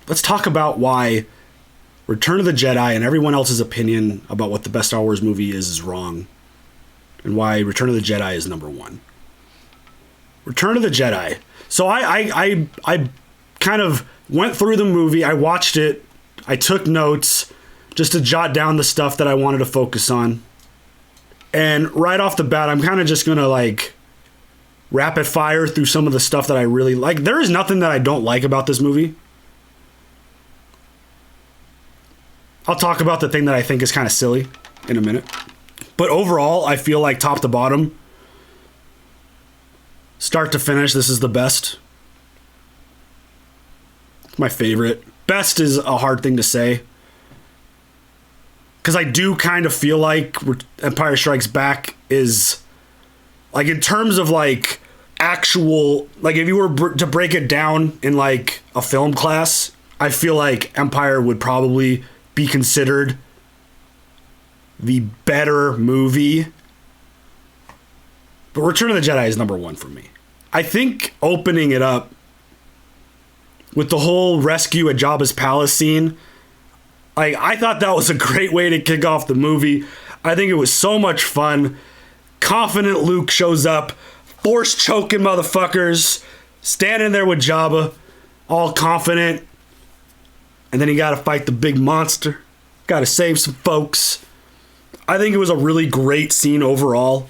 let's talk about why Return of the Jedi and everyone else's opinion about what the best Star Wars movie is wrong, and why Return of the Jedi is number one. Return of the Jedi. So I kind of went through the movie. I watched it. I took notes just to jot down the stuff that I wanted to focus on. And right off the bat, I'm kind of just going to like rapid fire through some of the stuff that I really like. There is nothing that I don't like about this movie. I'll talk about the thing that I think is kind of silly in a minute. But overall, I feel like top to bottom, start to finish, this is the best. It's my favorite. Best is a hard thing to say, because I do kind of feel like Empire Strikes Back is, like, in terms of like actual, like if you were to break it down in like a film class, I feel like Empire would probably be considered the better movie. But Return of the Jedi is number one for me. I think opening it up with the whole rescue at Jabba's palace scene, I thought that was a great way to kick off the movie. I think it was so much fun. Confident Luke shows up, force choking motherfuckers, standing there with Jabba, all confident. And then he got to fight the big monster. Got to save some folks. I think it was a really great scene overall.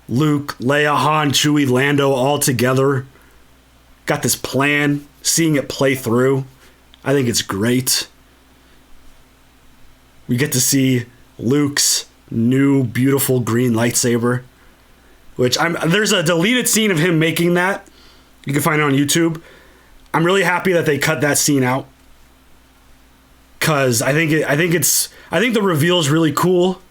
Luke, Leia, Han, Chewie, Lando all together. Got this plan. Seeing it play through. I think it's great. We get to see Luke's new beautiful green lightsaber. There's a deleted scene of him making that. You can find it on YouTube. I'm really happy that they cut that scene out. Cause I think the reveal is really cool.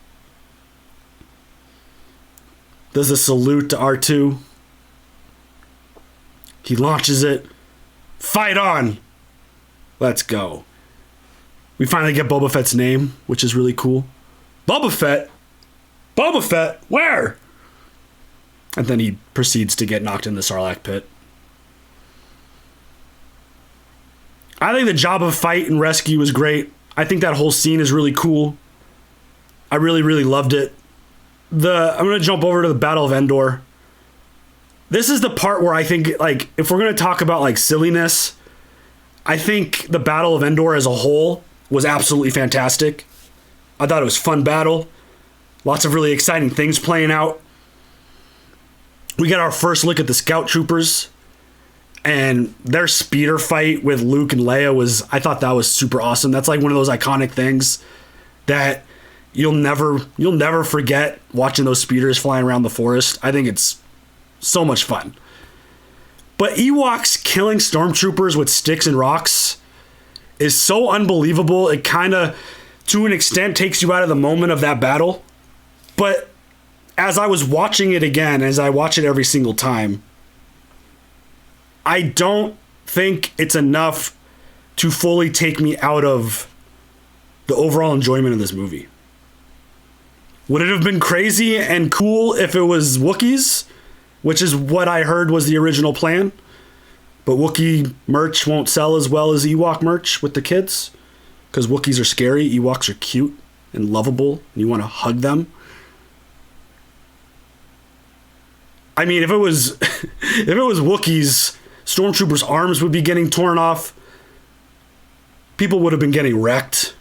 There's a salute to R2. He launches it. Fight on. Let's go. We finally get Boba Fett's name, which is really cool. Boba Fett? Boba Fett? Where? And then he proceeds to get knocked in the Sarlacc pit. I think the Jabba fight and rescue was great. I think that whole scene is really cool. I really, really loved it. I'm going to jump over to the Battle of Endor. This is the part where I think, like, if we're going to talk about, like, silliness, I think the Battle of Endor as a whole was absolutely fantastic. I thought it was a fun battle. Lots of really exciting things playing out. We get our first look at the Scout Troopers. And their speeder fight with Luke and Leia I thought that was super awesome. That's like one of those iconic things that you'll never forget, watching those speeders flying around the forest. I think it's so much fun. But Ewoks killing stormtroopers with sticks and rocks is so unbelievable. It kind of, to an extent, takes you out of the moment of that battle. But as I was watching it again, as I watch it every single time, I don't think it's enough to fully take me out of the overall enjoyment of this movie. Would it have been crazy and cool if it was Wookiees, which is what I heard was the original plan? But Wookiee merch won't sell as well as Ewok merch with the kids, because Wookiees are scary, Ewoks are cute and lovable, and you want to hug them. I mean, if it was Wookiees, stormtroopers' arms would be getting torn off. People would have been getting wrecked.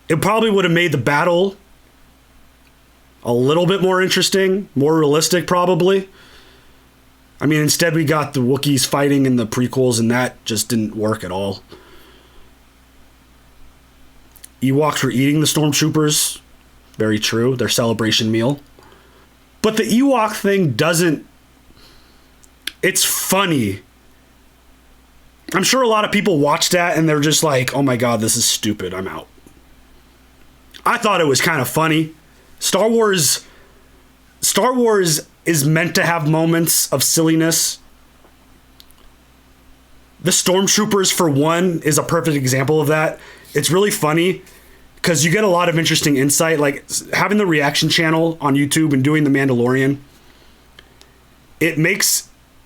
It probably would have made the battle a little bit more interesting, more realistic probably. I mean, instead we got the Wookiees fighting in the prequels, and that just didn't work at all. Ewoks were eating the stormtroopers. Very true. Their celebration meal. But the Ewok thing doesn't... It's funny. I'm sure a lot of people watch that and they're just like, oh my god, this is stupid. I'm out. I thought it was kind of funny. Star Wars is meant to have moments of silliness. The Stormtroopers, for one, is a perfect example of that. It's really funny because you get a lot of interesting insight. Like having the reaction channel on YouTube and doing The Mandalorian, it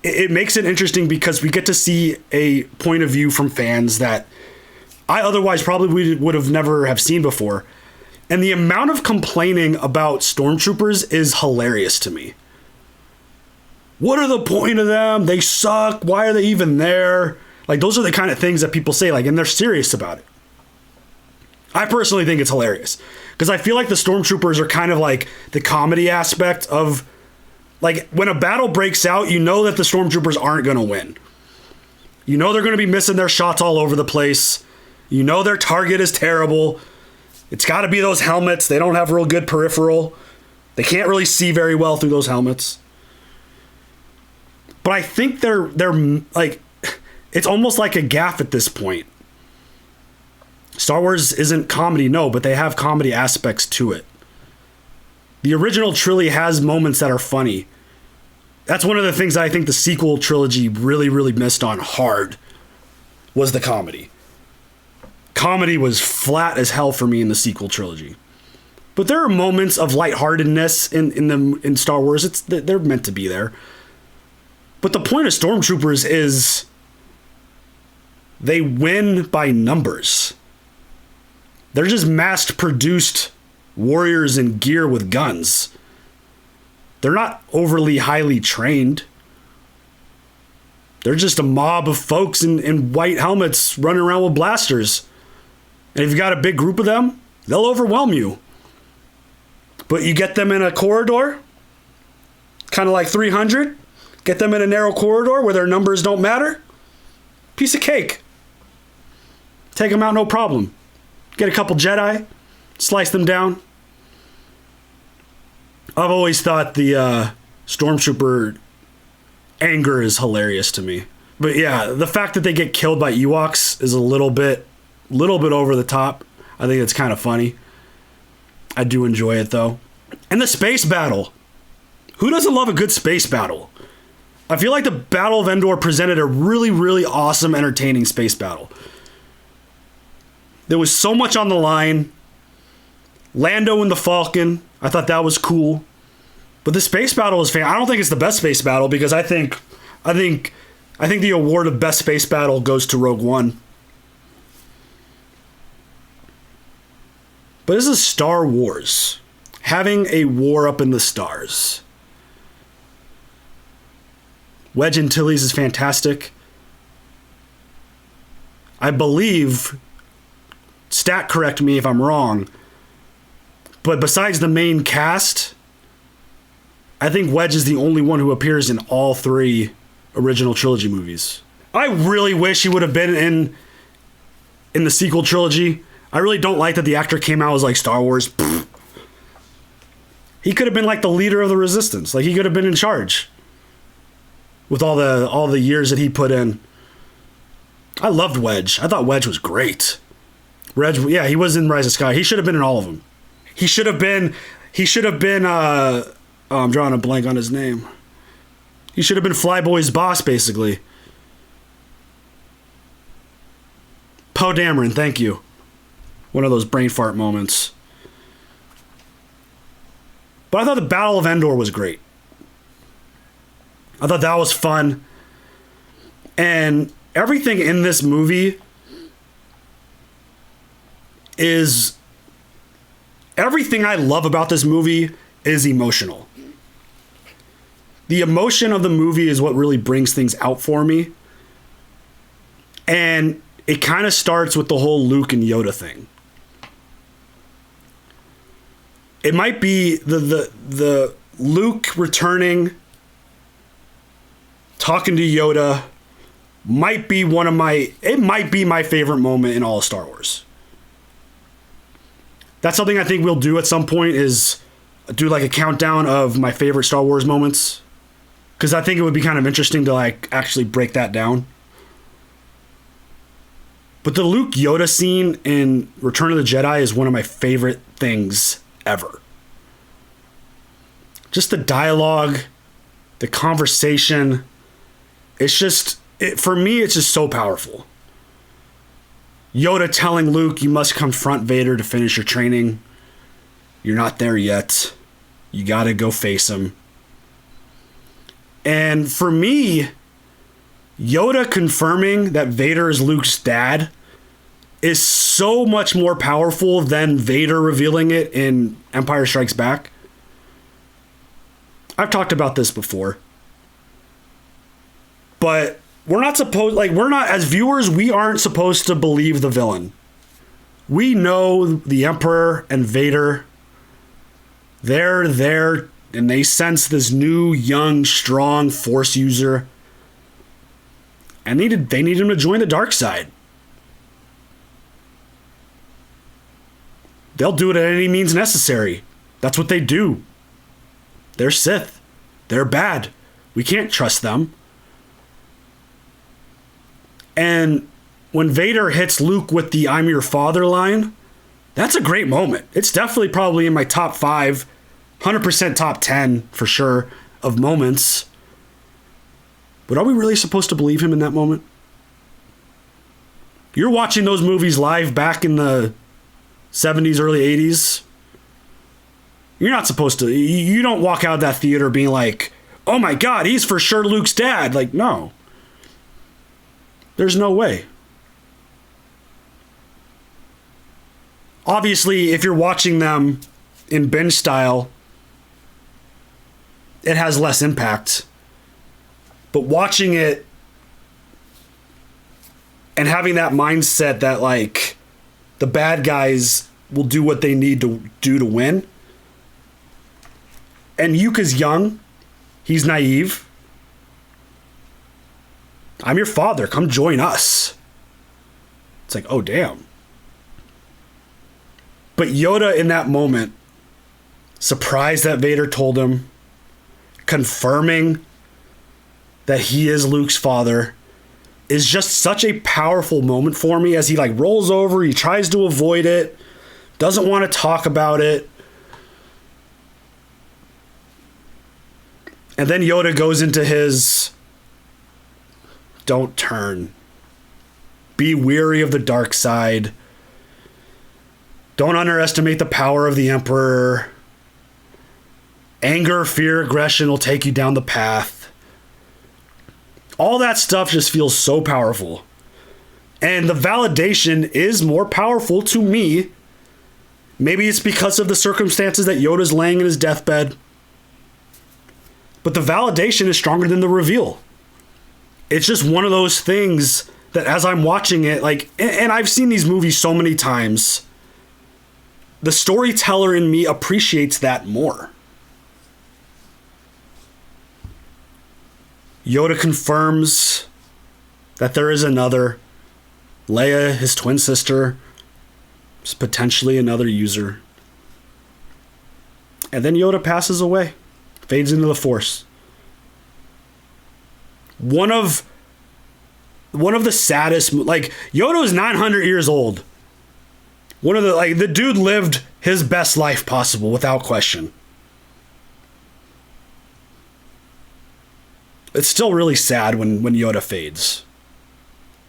it makes it interesting because we get to see a point of view from fans that I otherwise probably would have never have seen before. And the amount of complaining about stormtroopers is hilarious to me. What are the point of them? They suck. Why are they even there? Like, those are the kind of things that people say, like, and they're serious about it. I personally think it's hilarious because I feel like the stormtroopers are kind of like the comedy aspect of, like, when a battle breaks out, you know that the stormtroopers aren't going to win. You know they're going to be missing their shots all over the place. You know their target is terrible. It's got to be those helmets. They don't have real good peripheral. They can't really see very well through those helmets. But I think they're like, it's almost like a gaffe at this point. Star Wars isn't comedy, no, but they have comedy aspects to it. The original trilogy has moments that are funny. That's one of the things that I think the sequel trilogy really, really missed on hard, was the comedy. Comedy was flat as hell for me in the sequel trilogy. But there are moments of lightheartedness in Star Wars. They're meant to be there. But the point of stormtroopers is they win by numbers. They're just mass-produced warriors in gear with guns. They're not overly highly trained. They're just a mob of folks in white helmets running around with blasters. And if you've got a big group of them, they'll overwhelm you. But you get them in a corridor, kind of like 300, get them in a narrow corridor where their numbers don't matter, piece of cake. Take them out, no problem. Get a couple Jedi, slice them down. I've always thought the stormtrooper anger is hilarious to me. But yeah, the fact that they get killed by Ewoks is a little bit over the top. I think it's kind of funny. I do enjoy it though. And the space battle. Who doesn't love a good space battle? I feel like the Battle of Endor presented a really, really awesome, entertaining space battle. There was so much on the line. Lando and the Falcon, I thought that was cool. But the space battle was I don't think it's the best space battle because I think the award of best space battle goes to Rogue One. But this is Star Wars. Having a war up in the stars. Wedge Antilles is fantastic. I believe, stat correct me if I'm wrong, but besides the main cast, I think Wedge is the only one who appears in all three original trilogy movies. I really wish he would have been in the sequel trilogy. I really don't like that the actor came out as like Star Wars. Pfft. He could have been like the leader of the Resistance. Like he could have been in charge with all the years that he put in. I loved Wedge. I thought Wedge was great. Wedge, yeah, he was in Rise of Sky. He should have been in all of them. He should have been I'm drawing a blank on his name. He should have been Flyboy's boss, basically. Poe Dameron, thank you. One of those brain fart moments. But I thought the Battle of Endor was great. I thought that was fun. And everything in this movie is... Everything I love about this movie is emotional. The emotion of the movie is what really brings things out for me. And it kind of starts with the whole Luke and Yoda thing. It might be the Luke returning, talking to Yoda, might be my favorite moment in all of Star Wars. That's something I think we'll do at some point, is do like a countdown of my favorite Star Wars moments. Because I think it would be kind of interesting to like actually break that down. But the Luke Yoda scene in Return of the Jedi is one of my favorite things ever. Just the dialogue, the conversation. It's just, for me, it's just so powerful. Yoda telling Luke, you must confront Vader to finish your training. You're not there yet. You gotta go face him. And for me, Yoda confirming that Vader is Luke's dad is so much more powerful than Vader revealing it in Empire Strikes Back. I've talked about this before. But we're not, as viewers, we aren't supposed to believe the villain. We know the Emperor and Vader. They're there and they sense this new, young, strong Force user. And they need him to join the dark side. They'll do it at any means necessary. That's what they do. They're Sith. They're bad. We can't trust them. And when Vader hits Luke with the "I'm your father" line, that's a great moment. It's definitely probably in my top 5, 100% top 10 for sure of moments. But are we really supposed to believe him in that moment? You're watching those movies live back in the 70s, early 80s. You're not supposed to. You don't walk out of that theater being like, oh my God, he's for sure Luke's dad. Like, no. There's no way. Obviously, if you're watching them in binge style, it has less impact. But watching it and having that mindset that, like, the bad guys will do what they need to do to win. And Yuka's young. He's naive. I'm your father. Come join us. It's like, oh, damn. But Yoda in that moment, surprised that Vader told him, confirming that he is Luke's father, is just such a powerful moment for me as he like rolls over, he tries to avoid it, doesn't want to talk about it. And then Yoda goes into his, don't turn. Be weary of the dark side. Don't underestimate the power of the Emperor. Anger, fear, aggression will take you down the path. All that stuff just feels so powerful. And the validation is more powerful to me. Maybe it's because of the circumstances that Yoda's laying in his deathbed. But the validation is stronger than the reveal. It's just one of those things that as I'm watching it, like, and I've seen these movies so many times, the storyteller in me appreciates that more. Yoda confirms that there is another. Leia, his twin sister, is potentially another user. And then Yoda passes away, fades into the Force. One of the saddest, like, Yoda is 900 years old. One of the, like, the dude lived his best life possible without question. It's still really sad when Yoda fades.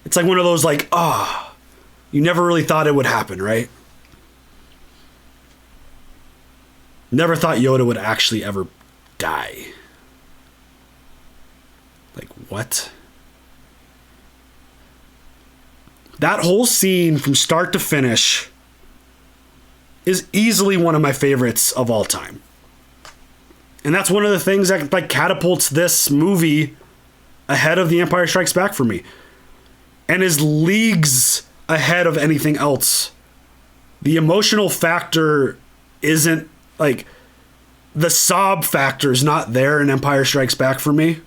It's like one of those, like, you never really thought it would happen, right? Never thought Yoda would actually ever die. Like, what? That whole scene from start to finish is easily one of my favorites of all time. And that's one of the things that like catapults this movie ahead of The Empire Strikes Back for me. And is leagues ahead of anything else. The emotional factor isn't like the sob factor is not there in Empire Strikes Back for me.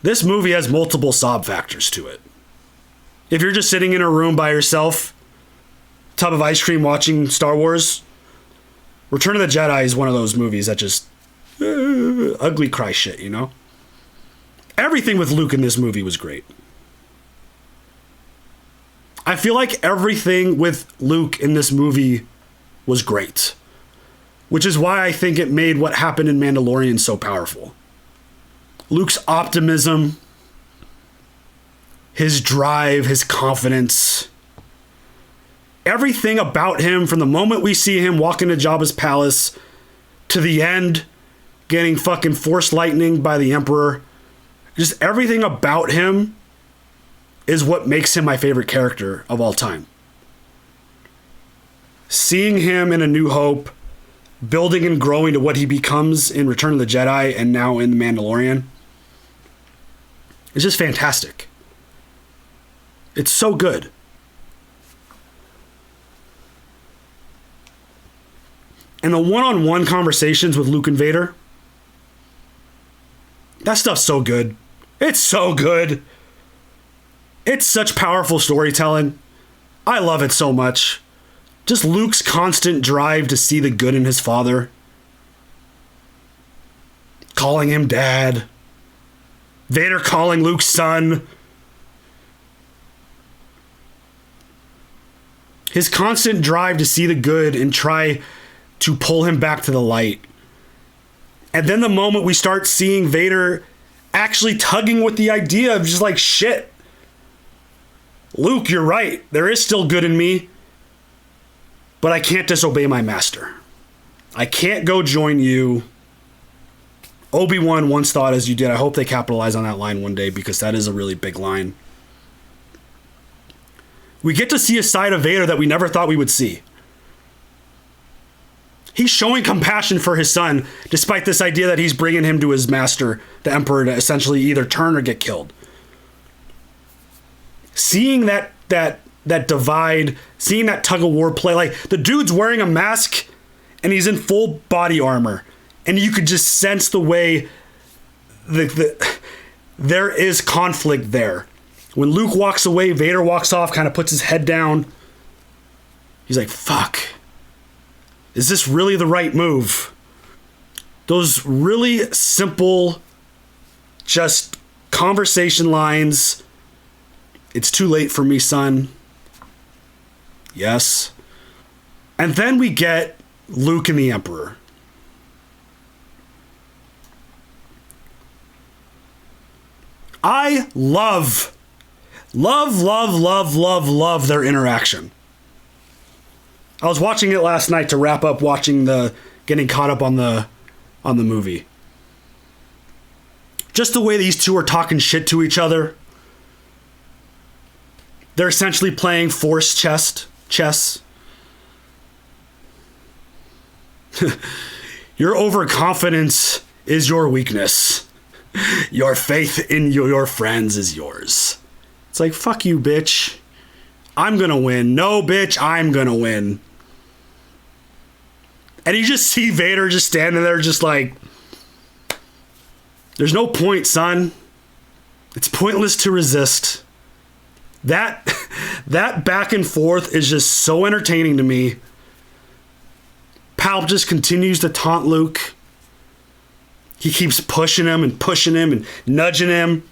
This movie has multiple sob factors to it. If you're just sitting in a room by yourself, tub of ice cream watching Star Wars, Return of the Jedi is one of those movies that just ugly cry shit, you know? Everything with Luke in this movie was great. I feel like everything with Luke in this movie was great. Which is why I think it made what happened in Mandalorian so powerful. Luke's optimism, his drive, his confidence, everything about him from the moment we see him walk into Jabba's palace to the end getting fucking force lightning by the Emperor. Just everything about him is what makes him my favorite character of all time. Seeing him in A New Hope, building and growing to what he becomes in Return of the Jedi and now in The Mandalorian, it's just fantastic. It's so good. And the one-on-one conversations with Luke and Vader, that stuff's so good. It's so good. It's such powerful storytelling. I love it so much. Just Luke's constant drive to see the good in his father. Calling him dad. Vader calling Luke son. His constant drive to see the good and try to pull him back to the light. And then the moment we start seeing Vader actually tugging with the idea of just like, shit, Luke, you're right. There is still good in me, but I can't disobey my master. I can't go join you. Obi-Wan once thought as you did. I hope they capitalize on that line one day because that is a really big line. We get to see a side of Vader that we never thought we would see. He's showing compassion for his son, despite this idea that he's bringing him to his master, the Emperor, to essentially either turn or get killed. Seeing that divide, seeing that tug-of-war play, like the dude's wearing a mask and he's in full body armor, and you could just sense the way there is conflict there. When Luke walks away, Vader walks off, kind of puts his head down. He's like, fuck. Is this really the right move? Those really simple, just conversation lines. It's too late for me, son. Yes. And then we get Luke and the Emperor. I love their interaction. I was watching it last night to wrap up getting caught up on the movie. Just the way these two are talking shit to each other. They're essentially playing force chess. Your overconfidence is your weakness. Your faith in your friends is yours. It's like, fuck you, bitch. I'm gonna win. No, bitch, I'm gonna win. And you just see Vader just standing there just like, there's no point, son. It's pointless to resist. That back and forth is just so entertaining to me. Palp just continues to taunt Luke. He keeps pushing him and nudging him.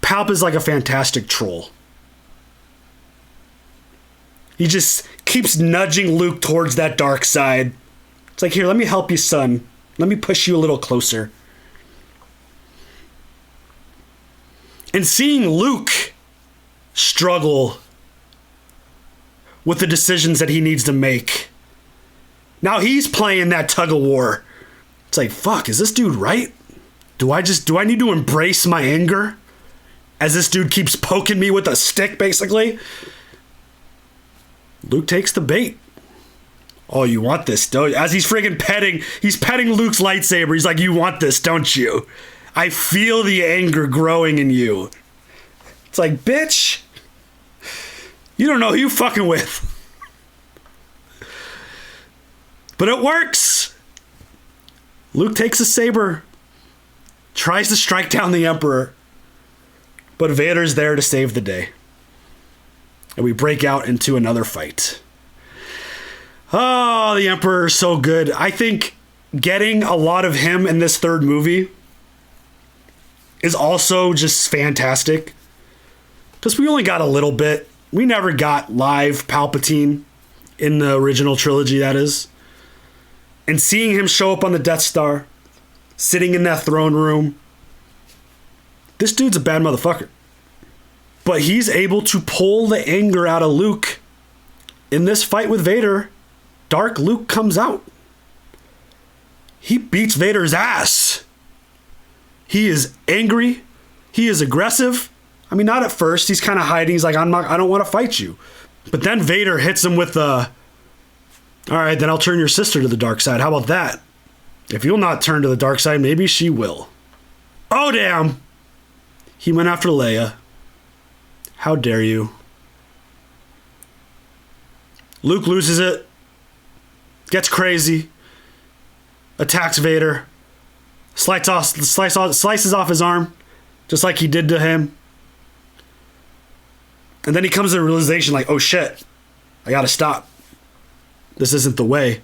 Palp is like a fantastic troll. He just keeps nudging Luke towards that dark side. It's like, here, let me help you, son. Let me push you a little closer. And seeing Luke struggle with the decisions that he needs to make. Now he's playing that tug of war. It's like, fuck, is this dude right? Do I need to embrace my anger? As this dude keeps poking me with a stick, basically. Luke takes the bait. Oh, you want this, don't you? As he's petting Luke's lightsaber. He's like, you want this, don't you? I feel the anger growing in you. It's like, bitch, you don't know who you fucking with. But it works. Luke takes a saber, tries to strike down the Emperor, but Vader's there to save the day. And we break out into another fight. Oh, the Emperor is so good. I think getting a lot of him in this third movie is also just fantastic. Because we only got a little bit. We never got live Palpatine in the original trilogy, that is. And seeing him show up on the Death Star, sitting in that throne room, this dude's a bad motherfucker. But he's able to pull the anger out of Luke. In this fight with Vader, Dark Luke comes out. he beats Vader's ass. He is angry. He is aggressive. I mean, not at first. He's kind of hiding. He's like, I don't want to fight you. But then Vader hits him with the, all right, then I'll turn your sister to the dark side. How about that? If you'll not turn to the dark side, maybe she will. Oh, damn. He went after Leia. How dare you? Luke loses it. Gets crazy. Attacks Vader. Slices off his arm. Just like he did to him. And then he comes to the realization like, oh shit. I gotta stop. This isn't the way.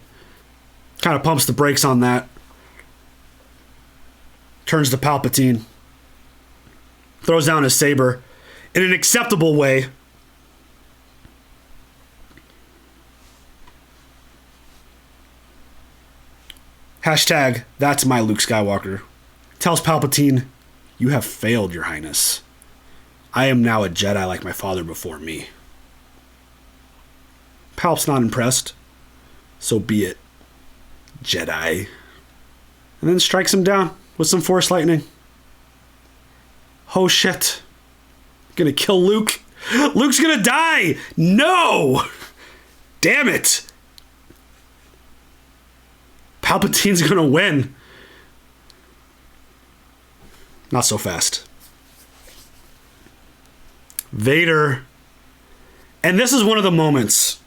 Kind of pumps the brakes on that. Turns to Palpatine. Throws down his saber. In an acceptable way. Hashtag, that's my Luke Skywalker. Tells Palpatine, you have failed, Your Highness. I am now a Jedi like my father before me. Palp's not impressed. So be it, Jedi. And then strikes him down with some Force lightning. Oh shit. Gonna kill Luke. Luke's gonna die! No! Damn it! Palpatine's gonna win. Not so fast. Vader. And this is one of the moments.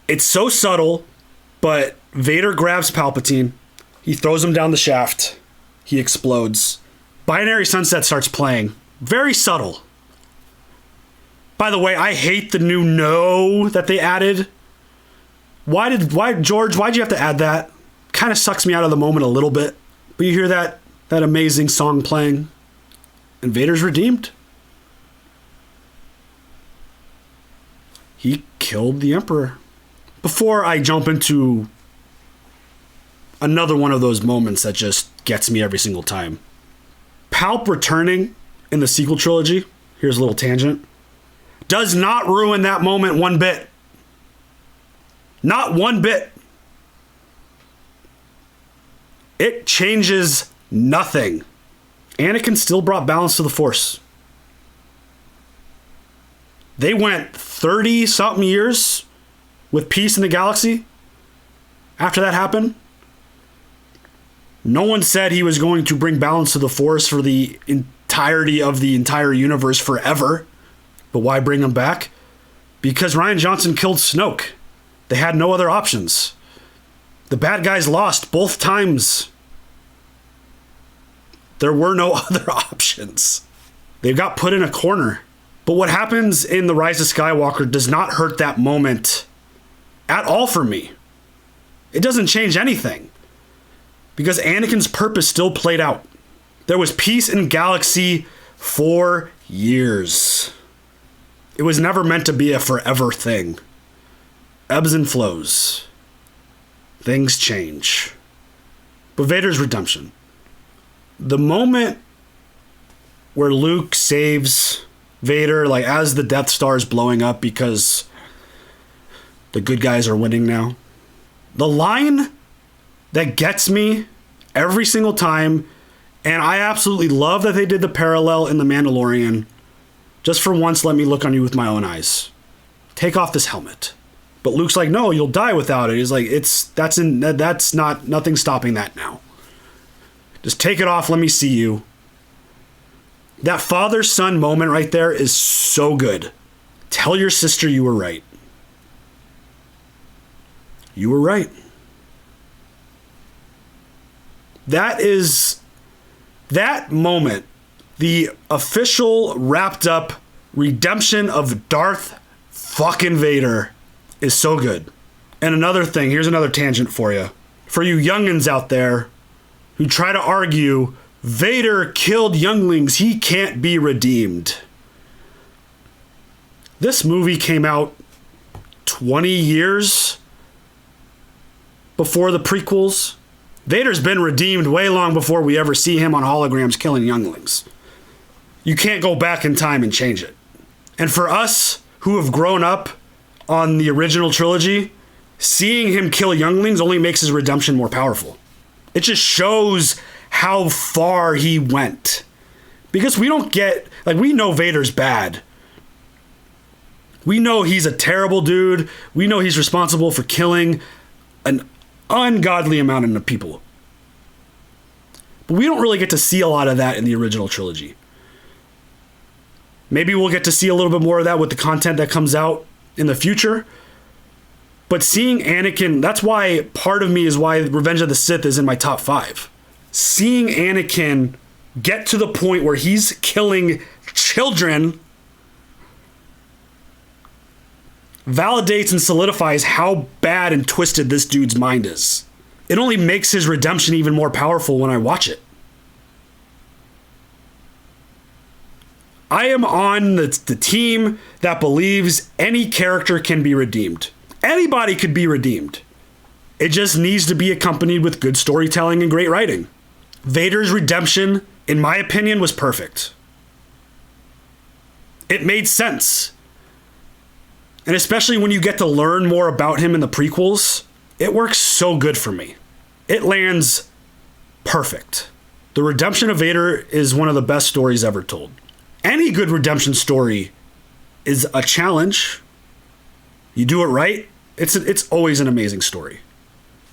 It's so subtle, but Vader grabs Palpatine. He throws him down the shaft. He explodes. Binary Sunset starts playing. Very subtle. By the way, I hate the new no that they added. George, why'd you have to add that? Kind of sucks me out of the moment a little bit. But you hear that amazing song playing. And Vader's redeemed. He killed the Emperor. Before I jump into another one of those moments that just gets me every single time. Palp returning in the sequel trilogy, here's a little tangent, does not ruin that moment one bit. Not one bit. It changes nothing. Anakin still brought balance to the Force. They went 30-something years with peace in the galaxy after that happened. No one said he was going to bring balance to the Force for the entirety of the entire universe forever. But why bring him back? Because Rian Johnson killed Snoke. They had no other options. The bad guys lost both times. There were no other options. They got put in a corner. But what happens in The Rise of Skywalker does not hurt that moment at all for me. It doesn't change anything. Because Anakin's purpose still played out. There was peace in galaxy for years. It was never meant to be a forever thing. Ebbs and flows. Things change. But Vader's redemption. The moment where Luke saves Vader, like as the Death Star is blowing up because the good guys are winning now. The line that gets me every single time, and I absolutely love that they did the parallel in The Mandalorian. Just for once, let me look on you with my own eyes. Take off this helmet. But Luke's like, no, you'll die without it. He's like, nothing's stopping that now. Just take it off, let me see you. That father-son moment right there is so good. Tell your sister you were right. You were right. That moment, the official wrapped up redemption of Darth fucking Vader is so good. And another thing, here's another tangent for you. For you youngins out there who try to argue Vader killed younglings, he can't be redeemed. This movie came out 20 years before the prequels. Vader's been redeemed way long before we ever see him on holograms killing younglings. You can't go back in time and change it. And for us who have grown up on the original trilogy, seeing him kill younglings only makes his redemption more powerful. It just shows how far he went. Because we don't get, like, we know Vader's bad. We know he's a terrible dude. We know he's responsible for killing an ungodly amount of people. But we don't really get to see a lot of that in the original trilogy. Maybe we'll get to see a little bit more of that with the content that comes out in the future. But seeing Anakin, that's why part of me is why Revenge of the Sith is in my top 5. Seeing Anakin get to the point where he's killing children validates and solidifies how bad and twisted this dude's mind is. It only makes his redemption even more powerful when I watch it. I am on the team that believes any character can be redeemed. Anybody could be redeemed. It just needs to be accompanied with good storytelling and great writing. Vader's redemption, in my opinion, was perfect. It made sense. And especially when you get to learn more about him in the prequels, it works so good for me. It lands perfect. The redemption of Vader is one of the best stories ever told. Any good redemption story is a challenge. You do it right, it's always an amazing story.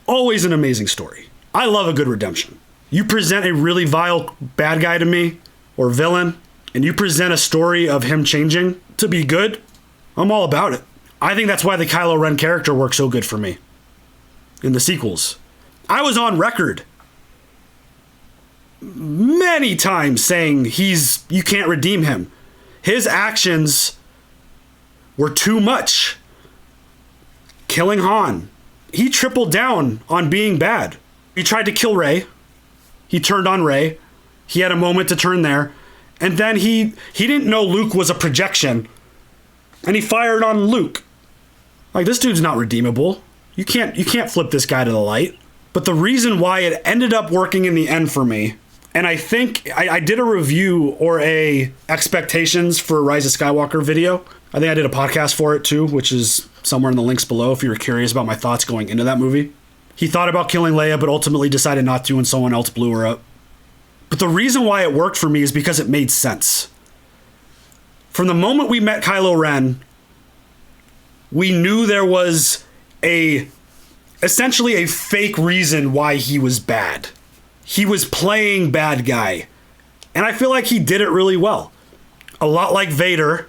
Always an amazing story. I love a good redemption. You present a really vile bad guy to me, or villain, and you present a story of him changing to be good, I'm all about it. I think that's why the Kylo Ren character works so good for me in the sequels. I was on record many times saying you can't redeem him. His actions were too much. Killing Han. He tripled down on being bad. He tried to kill Rey. He turned on Rey. He had a moment to turn there. And then he didn't know Luke was a projection. And he fired on Luke. Like, this dude's not redeemable. You can't flip this guy to the light. But the reason why it ended up working in the end for me, and I think I did a review or a expectations for Rise of Skywalker video. I think I did a podcast for it too, which is somewhere in the links below if you were curious about my thoughts going into that movie. He thought about killing Leia, but ultimately decided not to, and someone else blew her up. But the reason why it worked for me is because it made sense. From the moment we met Kylo Ren, we knew there was essentially a fake reason why he was bad. He was playing bad guy. And I feel like he did it really well. A lot like Vader,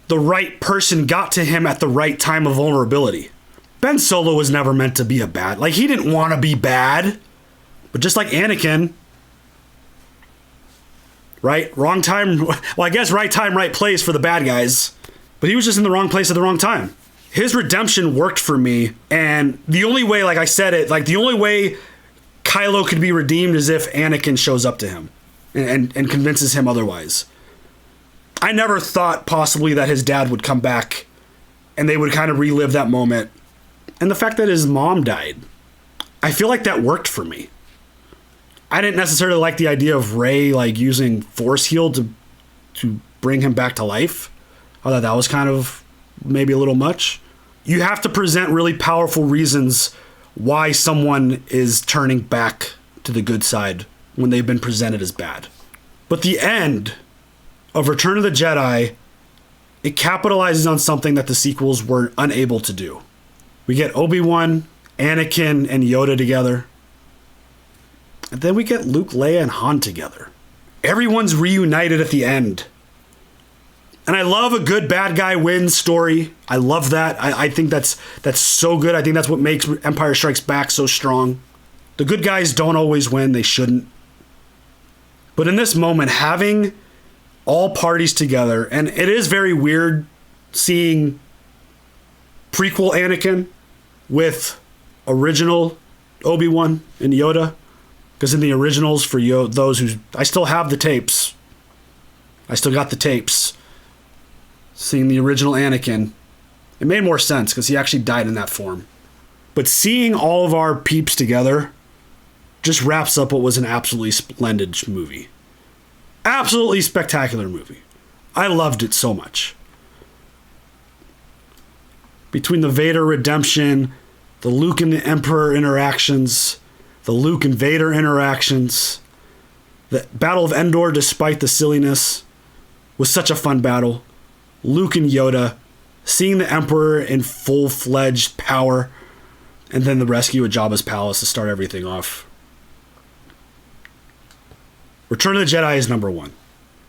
the right person got to him at the right time of vulnerability. Ben Solo was never meant to be a bad. Like, he didn't want to be bad. But just like Anakin, right? Wrong time. Well, I guess right time, right place for the bad guys. But he was just in the wrong place at the wrong time. His redemption worked for me. And the only way, like I said it, like the only way Kylo could be redeemed is if Anakin shows up to him and convinces him otherwise. I never thought possibly that his dad would come back and they would kind of relive that moment. And the fact that his mom died, I feel like that worked for me. I didn't necessarily like the idea of Rey like using force heal to bring him back to life. I thought that was kind of maybe a little much. You have to present really powerful reasons why someone is turning back to the good side when they've been presented as bad. But the end of Return of the Jedi, it capitalizes on something that the sequels were unable to do. We get Obi-Wan, Anakin, and Yoda together. And then we get Luke, Leia, and Han together. Everyone's reunited at the end. And I love a good bad guy wins story. I love that. I think that's so good. I think that's what makes Empire Strikes Back so strong. The good guys don't always win. They shouldn't. But in this moment, having all parties together, and it is very weird seeing prequel Anakin with original Obi-Wan and Yoda. Because in the originals, for those who... I still have the tapes. I still got the tapes. Seeing the original Anakin, it made more sense because he actually died in that form. But seeing all of our peeps together just wraps up what was an absolutely splendid movie. Absolutely spectacular movie. I loved it so much. Between the Vader redemption, the Luke and the Emperor interactions, the Luke and Vader interactions. The Battle of Endor, despite the silliness, was such a fun battle. Luke and Yoda, seeing the Emperor in full-fledged power, and then the rescue at Jabba's palace to start everything off. Return of the Jedi is number 1.